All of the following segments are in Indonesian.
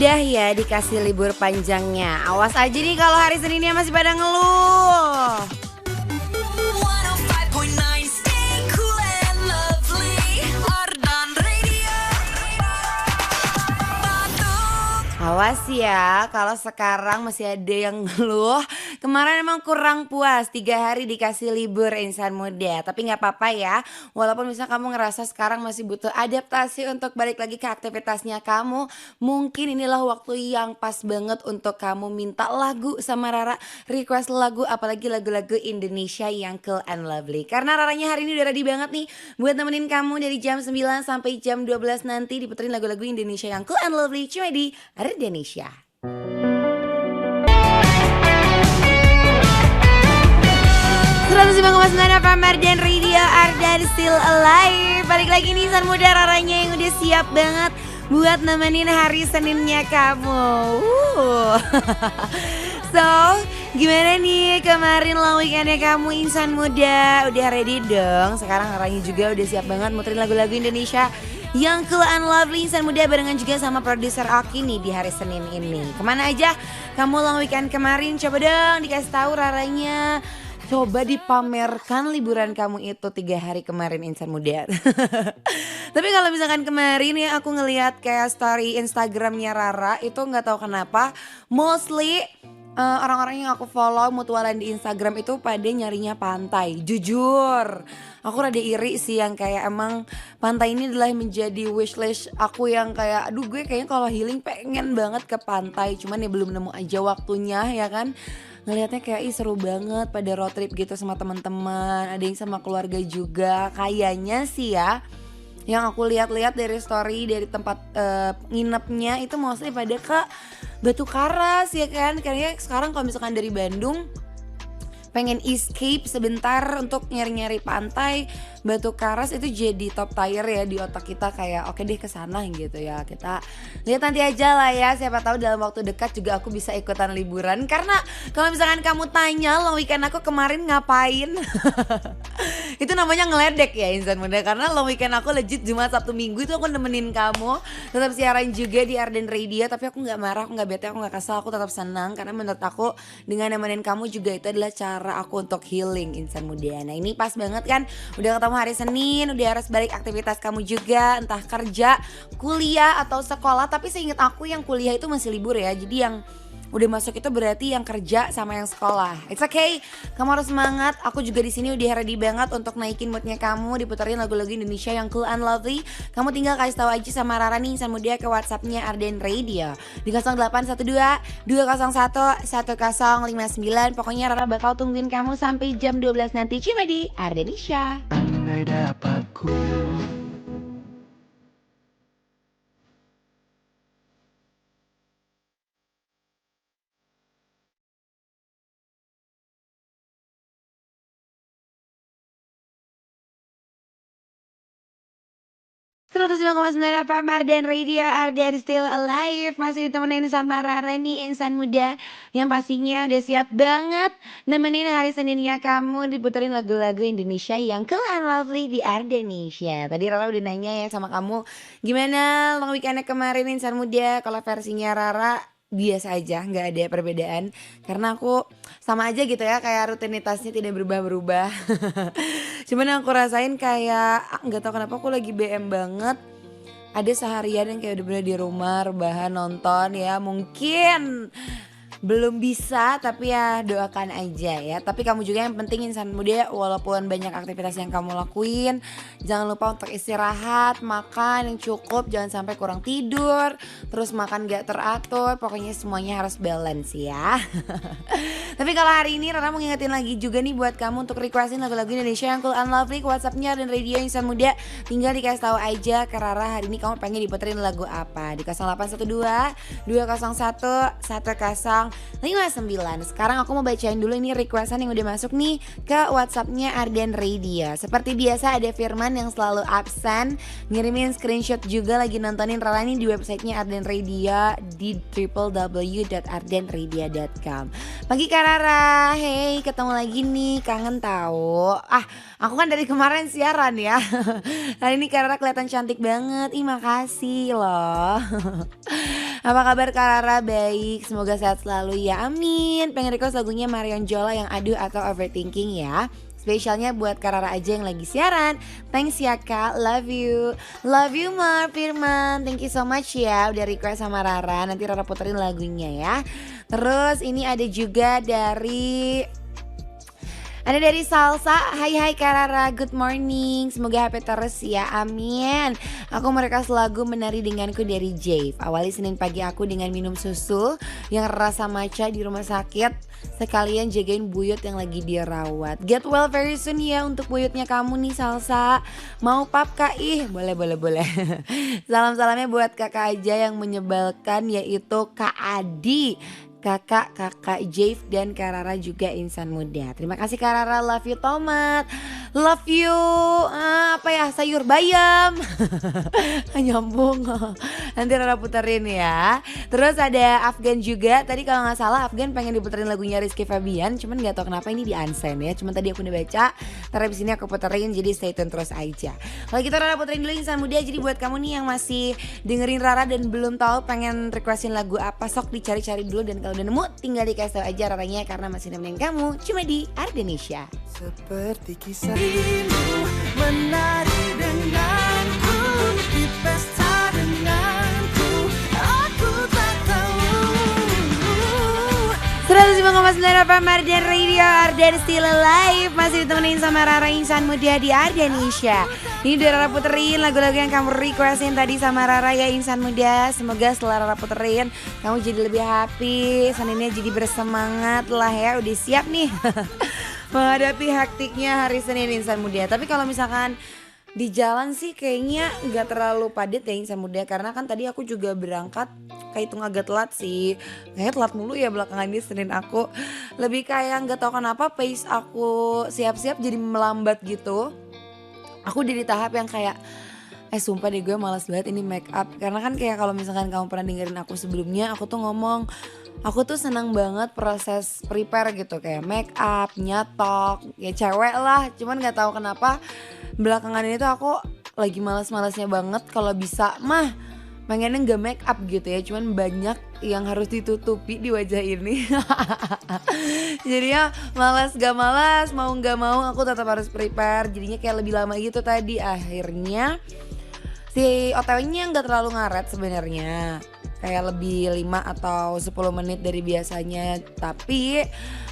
Udah ya dikasih libur panjangnya. Awas aja nih kalau hari Seninnya masih pada ngeluh. 105.9 Stay cool and lovely Ardan Radio Batuk. Awas ya kalau sekarang masih ada yang ngeluh. Kemarin emang kurang puas 3 hari dikasih libur insan muda. Tapi gak apa-apa ya. Walaupun misalnya kamu ngerasa sekarang masih butuh adaptasi untuk balik lagi ke aktivitasnya kamu, mungkin inilah waktu yang pas banget untuk kamu minta lagu sama Rara. Request lagu, apalagi lagu-lagu Indonesia yang cool and lovely. Karena Raranya hari ini udah ready banget nih buat nemenin kamu dari jam 9 sampai jam 12 nanti diputerin lagu-lagu Indonesia yang cool and lovely cuma di Ardenisha. 105,9 FM Ardan Radio, Ardan still alive. Balik lagi nih insan muda Raranya yang udah siap banget buat nemenin hari Seninnya kamu. So, gimana nih kemarin long weekendnya kamu insan muda? Udah ready dong? Sekarang Raranya juga udah siap banget muterin lagu-lagu Indonesia yang cool and lovely insan muda barengan juga sama produser Oki nih di hari Senin ini. Kemana aja kamu long weekend kemarin? Coba dong dikasih tahu Raranya. Coba dipamerkan liburan kamu itu 3 hari kemarin insan muda. Tapi kalau misalkan kemarin ya aku ngelihat kayak story Instagramnya Rara itu nggak tahu kenapa mostly orang-orang yang aku follow mutualan di Instagram itu pada nyarinya pantai. Jujur, aku rada iri sih yang kayak emang pantai ini adalah menjadi wishlist aku yang kayak aduh gue kayaknya kalau healing pengen banget ke pantai. Cuman ya belum nemu aja waktunya ya kan. Ngelihatnya kayak seru banget pada road trip gitu sama teman-teman, ada yang sama keluarga juga. Kayaknya sih ya yang aku lihat-lihat dari story dari tempat nginepnya itu mostly pada ke Batu Karas ya kan. Karena sekarang kalau misalkan dari Bandung pengen escape sebentar untuk nyari-nyari pantai, Batu Karas itu jadi top tier ya di otak kita kayak oke deh kesana gitu ya. Kita lihat nanti aja lah ya, siapa tahu dalam waktu dekat juga aku bisa ikutan liburan. Karena kalau misalkan kamu tanya long weekend aku kemarin ngapain itu namanya ngeledek ya insan muda. Karena long weekend aku legit Jumat Sabtu Minggu itu aku nemenin kamu tetap siaran juga di Arden Radio. Tapi aku gak marah, aku gak bete, aku gak kesal, aku tetap senang. Karena menurut aku dengan nemenin kamu juga itu adalah cara aku untuk healing insan muda. Nah ini pas banget kan udah ketemu hari Senin, udah harus balik aktivitas kamu juga, entah kerja, kuliah atau sekolah. Tapi seingat aku yang kuliah itu masih libur ya. Jadi yang udah masuk itu berarti yang kerja sama yang sekolah. It's okay, kamu harus semangat. Aku juga di sini udah ready banget untuk naikin moodnya kamu, diputerin lagu-lagu Indonesia yang cool and lovely. Kamu tinggal kasih tahu aja sama Rara nih insan muda ke WhatsAppnya Arden Radio di 0812 201 1059. Pokoknya Rara bakal tungguin kamu sampai jam 12 nanti cuma di Ardenisha. Andai dapat ku 105,9 FM Ardan Radio, Ardan still alive. Masih ditemenin sama Rara nih insan muda yang pastinya udah siap banget nemenin hari Seninnya kamu diputerin lagu-lagu Indonesia yang cool and lovely di Ardenisha. Tadi Rara udah nanya ya sama kamu gimana long weekendnya kemarin insan muda. Kalau versinya Rara biasa aja, nggak ada perbedaan karena aku sama aja gitu ya, kayak rutinitasnya tidak berubah-berubah. Cuman yang aku rasain kayak nggak tahu kenapa aku lagi BM banget. Ada seharian yang kayak udah bener di rumah rebahan nonton ya, mungkin belum bisa tapi ya doakan aja ya. Tapi kamu juga yang penting insan muda, walaupun banyak aktivitas yang kamu lakuin, jangan lupa untuk istirahat, makan yang cukup, jangan sampai kurang tidur, terus makan gak teratur, pokoknya semuanya harus balance ya. Tapi kalau hari ini Rara mau ngingetin lagi juga nih buat kamu untuk requestin lagu-lagu Indonesia yang cool and lovely ke WhatsAppnya dan radio insan muda. Tinggal dikasih tahu aja ke Rara hari ini kamu pengen diputerin lagu apa di 0812 201 1059. Sekarang aku mau bacain dulu ini requestan yang udah masuk nih ke WhatsAppnya Arden Radio. Seperti biasa ada Firman yang selalu absen, ngirimin screenshot juga lagi nontonin Rara nih di websitenya Arden Radio di www.ardenradio.com. Pagi Kak Rara, hey ketemu lagi nih, kangen tahu. Aku kan dari kemarin siaran ya. Hari ini Kak Rara kelihatan cantik banget, makasih loh. Apa kabar Kak Rara? Baik, semoga sehat selalu ya, amin. Pengen request lagunya Marion Jola yang Aduh atau Overthinking ya. Spesialnya buat Kak Rara aja yang lagi siaran. Thanks ya Kak, love you. Love you Mar Firman, thank you so much ya udah request sama Rara. Nanti Rara puterin lagunya ya. Terus ini ada juga dari Salsa. Hai Kak Rara, good morning. Semoga happy terus ya, amin. Aku merequest lagu Menari Denganku dari Jave. Awali Senin pagi aku dengan minum susu yang rasa matcha di rumah sakit. Sekalian jagain buyut yang lagi dirawat. Get well very soon ya untuk buyutnya kamu nih Salsa. Mau pap Kak? Ih boleh. Salam-salamnya buat kakak aja yang menyebalkan, yaitu Kak Adi, kakak Jave, dan Kak Rara juga insan muda. Terima kasih Kak Rara, love you tomat, love you sayur bayam. Nyambung. Nanti Rara puterin ya. Terus ada Afgan juga. Tadi kalau nggak salah Afgan pengen diputerin lagunya Rizky Fabian, cuman nggak tahu kenapa ini di unsend ya. Cuman tadi aku udah baca, ntar abis ini aku puterin, jadi stay tune terus aja. Kalau gitu Rara puterin dulu insan muda. Jadi buat kamu nih yang masih dengerin Rara dan belum tahu pengen requestin lagu apa, sok dicari-cari dulu, dan kalau udah nemu tinggal dikasih tau aja Raranya, karena masih nemenin kamu cuma di Ardenisha. Seperti kisah dirimu menari denganku di pesta denganku, aku tak tahu. 105,9 FM Arden Radio, Arden Still Alive. Masih ditemenin sama Rara insan muda di Ardenisha. Ini udah Rara puterin lagu-lagu yang kamu requestin tadi sama Rara ya insan muda. Semoga setelah Rara puterin kamu jadi lebih happy, Seninnya jadi bersemangat lah ya. Udah siap nih menghadapi hektiknya hari Senin insan muda. Tapi kalau misalkan di jalan sih kayaknya gak terlalu padat ya insan muda, karena kan tadi aku juga berangkat kehitung agak telat sih. Kayaknya telat mulu ya belakangan ini Senin aku. Lebih kayak gak tahu kenapa pace aku siap-siap jadi melambat gitu. Aku udah di tahap yang kayak sumpah deh gue malas banget ini make up. Karena kan kayak kalau misalkan kamu pernah dengerin aku sebelumnya, aku tuh ngomong aku tuh senang banget proses prepare gitu, kayak make up, nyatok, ya cewek lah. Cuman gak tahu kenapa belakangan ini tuh aku lagi malas-malasnya banget. Kalau bisa mah pengennya gak make up gitu ya, cuman banyak yang harus ditutupi di wajah ini. Jadinya malas gak malas, mau gak mau aku tetap harus prepare. Jadinya kayak lebih lama gitu tadi. Akhirnya si OTW-nya gak terlalu ngaret sebenarnya, kayak lebih 5 atau 10 menit dari biasanya. Tapi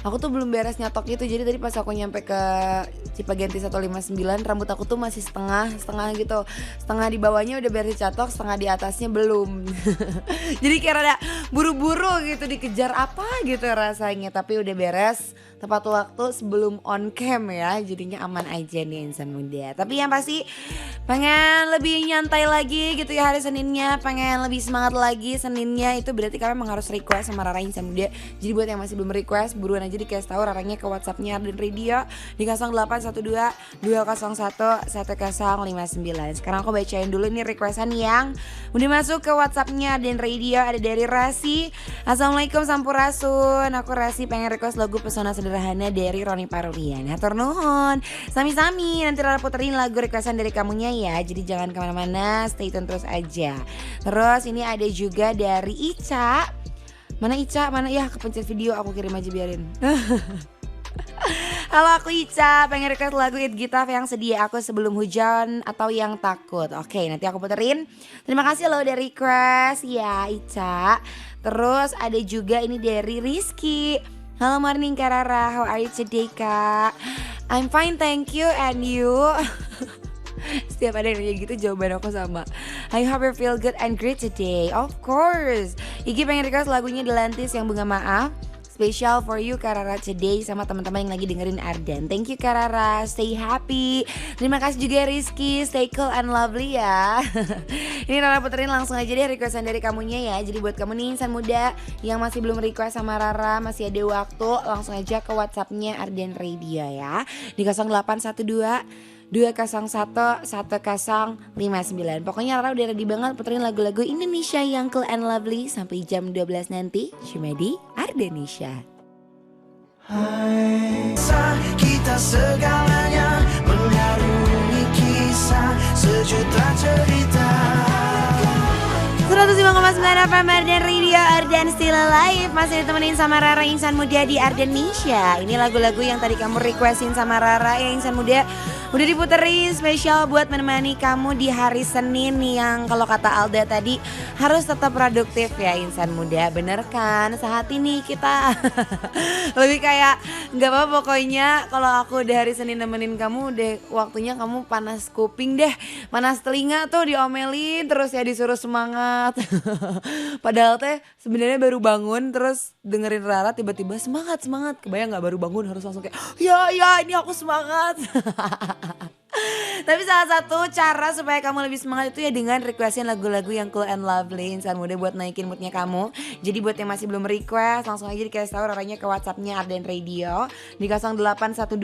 aku tuh belum beres nyatok gitu. Jadi tadi pas aku nyampe ke Cipaganti 159, rambut aku tuh masih setengah gitu. Setengah di bawahnya udah beres catok, setengah di atasnya belum. Jadi kayak rada buru-buru gitu, dikejar apa gitu rasanya. Tapi udah beres tepat waktu sebelum on cam ya. Jadinya aman aja nih insan muda. Tapi yang pasti pengen lebih nyantai lagi gitu ya hari Seninnya, pengen lebih semangat lagi Seninnya. Itu berarti kalian memang harus request sama Rara insan muda. Jadi buat yang masih belum request, buruan aja dikasih tahu Raranya ke WhatsAppnya Arden Radio di 0812 201 1059. Sekarang aku bacain dulu nih requestan yang udah masuk ke WhatsAppnya Arden Radio. Ada dari Rasi. Assalamualaikum Sampurasun. Aku Rasi pengen request lagu Pesona Sederhana dari Roni Parurian. Hatur nuhun. Sami-sami, nanti Rara puterin lagu requestan dari kamunya ya. Jadi jangan kemana-mana, stay tune terus aja. Terus ini ada juga dari Ica. Mana Ica? Mana ya, kepencet video, aku kirim aja biarin. Halo, aku Ica, pengen request lagu It Gitaf yang Sedia Aku Sebelum Hujan atau Yang Takut. Oke, nanti aku puterin. Terima kasih loh udah request ya Ica. Terus ada juga ini dari Rizky. Halo morning Kak Rara, how are you today Kak? I'm fine thank you, and you? Setiap ada yang nanya gitu jawaban aku sama. I hope you feel good and great today. Of course. Iki pengen request lagunya Delantis yang Bunga Maaf. Special for you Kak Rara today sama teman-teman yang lagi dengerin Arden. Thank you Kak Rara, stay happy. Terima kasih juga Rizky, stay cool and lovely ya. Ini Rara puterin langsung aja deh requestan dari kamunya ya. Jadi buat kamu nih insan muda yang masih belum request sama Rara, masih ada waktu, langsung aja ke WhatsAppnya Arden Radio ya. Di 0812 201 1059. Pokoknya Rara udah ready banget puterin lagu-lagu Indonesia yang cool and lovely sampai jam 12 nanti cuma di Ardenisha. Hai, kita segalanya mengharungi kisah sejuta cerita. 105,9 FM Arden Radio, Arden Still Alive. Masih ditemenin sama Rara Insan Muda di Ardenisha. Ini lagu-lagu yang tadi kamu requestin sama Rara ya Insan Muda. Udah diputerin spesial buat menemani kamu di hari Senin yang kalau kata Alda tadi harus tetap produktif ya Insan Muda. Bener kan? Saat ini kita lebih kayak gak apa-apa pokoknya kalau aku udah hari Senin nemenin kamu udah waktunya kamu panas kuping deh. Panas telinga tuh diomelin terus ya disuruh semangat. Padahal teh sebenarnya baru bangun terus dengerin Rara tiba-tiba semangat. Kebayang gak baru bangun harus langsung kayak ya ini aku semangat. Tapi salah satu cara supaya kamu lebih semangat itu ya dengan requestin lagu-lagu yang cool and lovely Insan Muda buat naikin moodnya kamu. Jadi buat yang masih belum request langsung aja dikasih tahu Raranya ke WhatsAppnya Arden Radio di 0812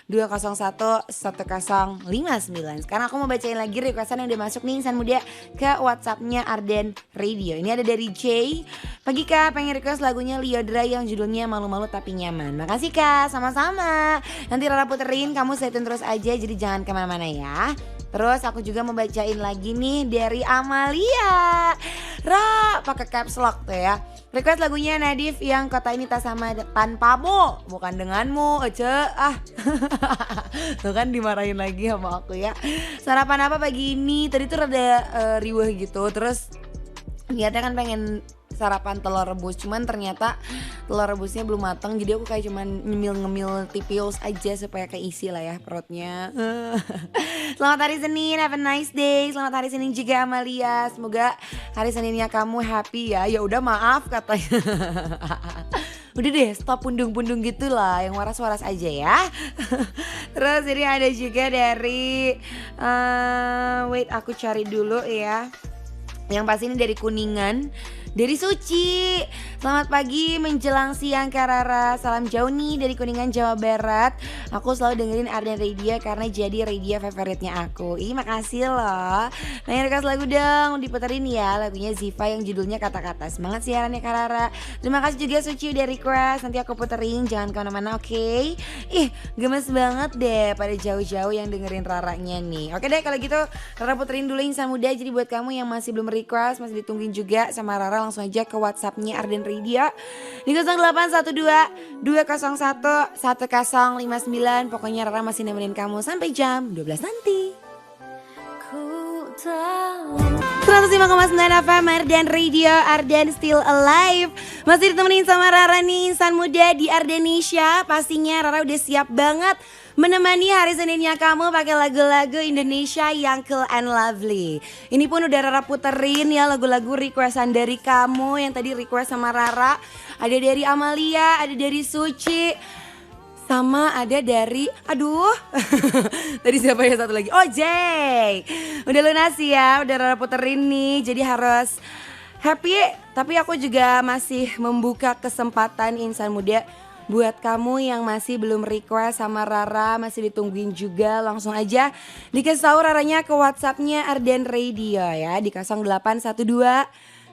201 1059. Sekarang aku mau bacain lagi requestan yang udah masuk nih Insan Muda ke WhatsAppnya Arden Radio. Ini ada dari Jay. Pagi Kak, pengen request lagunya Liodra yang judulnya Malu-Malu Tapi Nyaman. Makasih Kak, sama-sama. Nanti Rara puterin, kamu stay tune terus aja jadi jangan kemana-mana ya. Terus aku juga mau bacain lagi nih dari Amalia. Ra, pakai caps lock tuh ya. Request lagunya Nadif yang kota ini tak sama tanpamu, bukan denganmu, Tuh kan dimarahin lagi sama aku ya. Sarapan apa pagi ini? Tadi tuh rada riweh gitu. Terus niatnya kan pengen sarapan telur rebus, cuman ternyata telur rebusnya belum matang, jadi aku kayak cuman ngemil tipios aja supaya keisi lah ya perutnya. Selamat hari Senin, have a nice day. Selamat hari Senin juga Amalia. Semoga hari Seninnya kamu happy ya. Ya udah maaf katanya. Udah deh stop pundung-pundung gitu lah, yang waras-waras aja ya. Terus ini ada juga dari wait aku cari dulu ya. Yang pasti ini dari Kuningan, dari Suci. Selamat pagi menjelang siang Kak Rara. Salam jauh nih dari Kuningan Jawa Barat. Aku selalu dengerin Arden Radio karena jadi radio favoritnya aku. Ih makasih loh. Nah yang request lagu dong diputerin ya lagunya Ziva yang judulnya Kata-Kata. Semangat siarannya Kak Rara. Terima kasih juga Suci udah request. Nanti aku puterin, jangan kemana-mana oke? Ih gemes banget deh pada jauh-jauh yang dengerin Raranya nih. Oke deh kalau gitu Rara puterin dulu Insan Muda. Jadi buat kamu yang masih belum request, masih ditungguin juga sama Rara, langsung aja ke WhatsAppnya Arden Radio di 0812 201 1059. Pokoknya Rara masih nemenin kamu sampai jam 12 nanti. 105,9 FM Arden Radio, Arden Still Alive. Masih ditemenin sama Rara nih Insan Muda di Ardenisha. Pastinya Rara udah siap banget menemani hari Seninnya kamu pakai lagu-lagu Indonesia yang cool and lovely. Ini pun udah Rara puterin ya lagu-lagu requestan dari kamu yang tadi request sama Rara. Ada dari Amalia, ada dari Suci, sama ada dari tadi siapa ya satu lagi? Oh Jay. Udah lunas ya, udah Rara puterin nih. Jadi harus happy. Tapi aku juga masih membuka kesempatan Insan Muda buat kamu yang masih belum request sama Rara, masih ditungguin juga, langsung aja dikasih tahu Raranya ke WhatsAppnya Arden Radio ya di 0812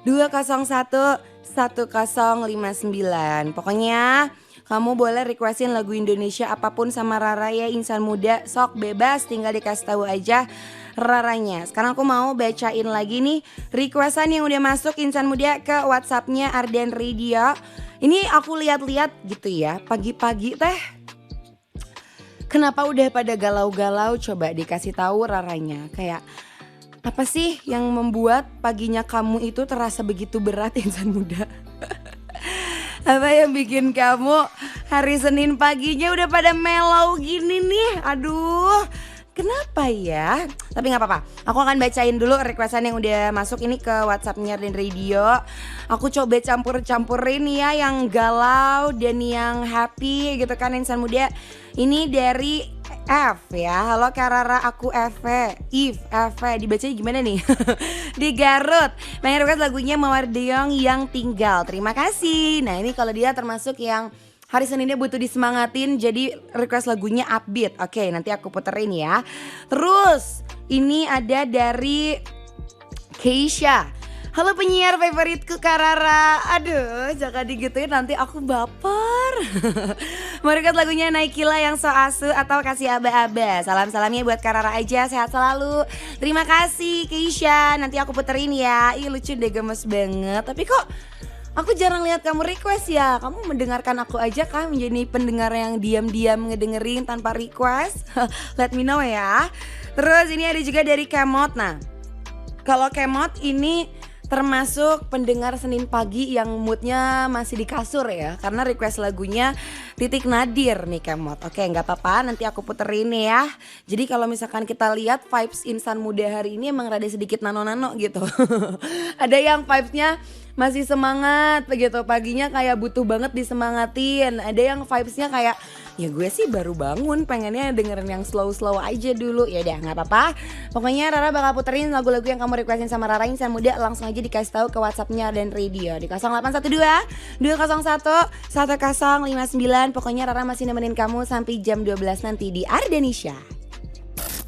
201 1059. Pokoknya kamu boleh requestin lagu Indonesia apapun sama Rara ya Insan Muda. Sok bebas, tinggal dikasih tahu aja Raranya. Sekarang aku mau bacain lagi nih requestan yang udah masuk Insan Muda ke WhatsAppnya Arden Radio. Ini aku lihat-lihat gitu ya, pagi-pagi teh kenapa udah pada galau-galau, coba dikasih tahu Raranya. Kayak apa sih yang membuat paginya kamu itu terasa begitu berat Insan Muda? Apa yang bikin kamu hari Senin paginya udah pada mellow gini nih? Aduh, kenapa ya? Tapi gak apa-apa, aku akan bacain dulu requestan yang udah masuk ini ke WhatsAppnya Arden Radio. Aku coba campur-campurin ya yang galau dan yang happy gitu kan Insan Muda. Ini dari F ya. Halo Kak Rara, aku Eve. Dibacanya gimana nih? Di Garut. Pengen request lagunya Mawar Deong yang Tinggal. Terima kasih. Nah ini kalau dia termasuk yang hari Seninnya butuh disemangatin, jadi request lagunya upbeat. Oke, nanti aku puterin ya. Terus ini ada dari Keisha. Halo penyiar favoritku Kak Rara. Aduh, jangan digituin nanti aku baper. Mau request lagunya Naikila yang So Asu atau Kasih Aba-Aba. Salam-salamnya buat Kak Rara aja, sehat selalu. Terima kasih Keisha, nanti aku puterin ya. Ih lucu deh, gemes banget. Tapi kok aku jarang lihat kamu request ya. Kamu mendengarkan aku aja kah menjadi pendengar yang diam-diam ngedengerin tanpa request? Let me know ya. Terus ini ada juga dari Kemot. Nah, kalau Kemot ini termasuk pendengar Senin pagi yang moodnya masih di kasur ya, karena request lagunya Titik Nadir nih Kemot. Oke, nggak apa-apa, nanti aku puterin ya. Jadi kalau misalkan kita lihat vibes insan muda hari ini emang rada sedikit nano-nano gitu. Ada yang vibesnya masih semangat begitu, paginya kayak butuh banget disemangatin. Ada yang vibesnya kayak ya gue sih baru bangun, pengennya dengerin yang slow-slow aja dulu. Ya udah nggak apa-apa. Pokoknya Rara bakal puterin lagu-lagu yang kamu requestin sama Rara Insan Muda. Langsung aja dikasih tahu ke WhatsAppnya dan radio di 0812 201 1059. Pokoknya Rara masih nemenin kamu sampai jam 12 nanti di Ardenisha.